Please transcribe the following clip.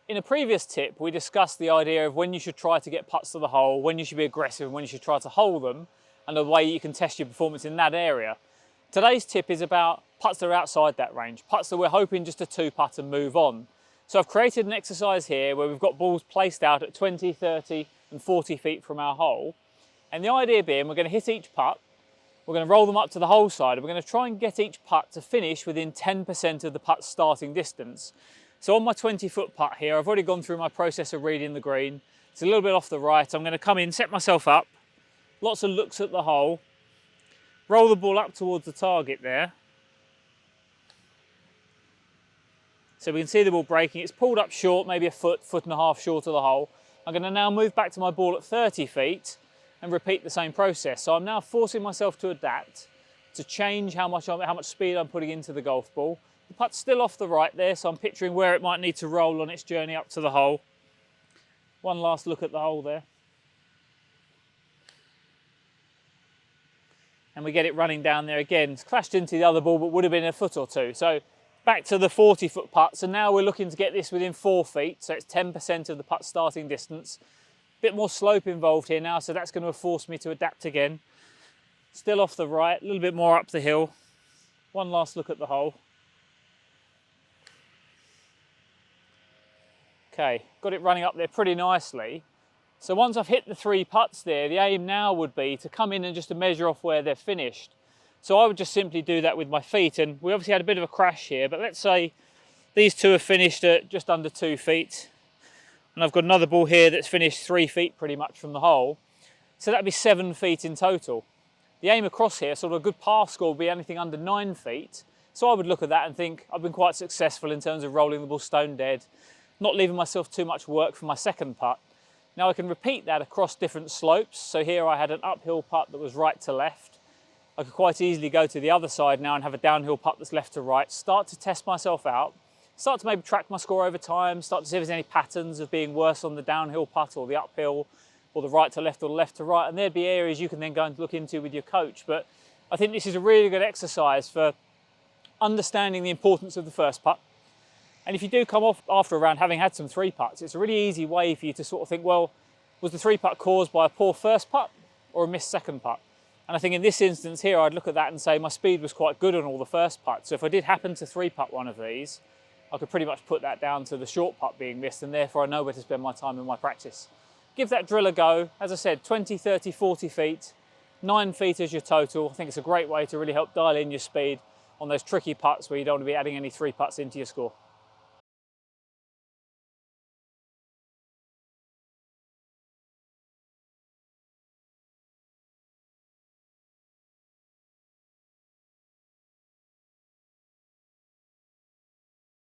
In a previous tip, we discussed the idea of when you should try to get putts to the hole, when you should be aggressive and when you should try to hole them, and the way you can test your performance in that area. Today's tip is about putts that are outside that range, putts that we're hoping just to two-putt and move on. So I've created an exercise here where we've got balls placed out at 20, 30 and 40 feet from our hole. And the idea being we're going to hit each putt, we're going to roll them up to the hole side, and we're going to try and get each putt to finish within 10% of the putt's starting distance. So on my 20-foot putt here, I've already gone through my process of reading the green. It's a little bit off the right. I'm going to come in, set myself up, lots of looks at the hole, roll the ball up towards the target there. So we can see the ball breaking. It's pulled up short, maybe a foot, foot and a half short of the hole. I'm going to now move back to my ball at 30 feet and repeat the same process. So I'm now forcing myself to adapt, to change how much speed I'm putting into the golf ball. The putt's still off the right there, so I'm picturing where it might need to roll on its journey up to the hole. One last look at the hole there. And we get it running down there again. It's clashed into the other ball, but would have been a foot or two. So back to the 40-foot putt. So now we're looking to get this within 4 feet. So it's 10% of the putt starting distance. A bit more slope involved here now, so that's going to force me to adapt again. Still off the right, a little bit more up the hill. One last look at the hole. Okay, got it running up there pretty nicely. So once I've hit the 3 putts there, the aim now would be to come in and just to measure off where they're finished. So I would just simply do that with my feet, and we obviously had a bit of a crash here, but let's say these two are finished at just under 2 feet. And I've got another ball here that's finished 3 feet pretty much from the hole. So that'd be 7 feet in total. The aim across here, sort of a good par score, would be anything under 9 feet. So I would look at that and think I've been quite successful in terms of rolling the ball stone dead, not leaving myself too much work for my second putt. Now I can repeat that across different slopes. So here I had an uphill putt that was right to left. I could quite easily go to the other side now and have a downhill putt that's left to right, start to test myself out, start to maybe track my score over time, start to see if there's any patterns of being worse on the downhill putt or the uphill or the right to left or the left to right, and there'd be areas you can then go and look into with your coach. But I think this is a really good exercise for understanding the importance of the first putt. And if you do come off after a round having had some 3 putts, it's a really easy way for you to sort of think, well, was the 3 putt caused by a poor first putt or a missed second putt? And I think in this instance here, I'd look at that and say my speed was quite good on all the first putts. So if I did happen to 3 putt one of these, I could pretty much put that down to the short putt being missed, and therefore I know where to spend my time in my practice. Give that drill a go. As I said, 20, 30, 40 feet, 9 feet is your total. I think it's a great way to really help dial in your speed on those tricky putts where you don't want to be adding any 3 putts into your score.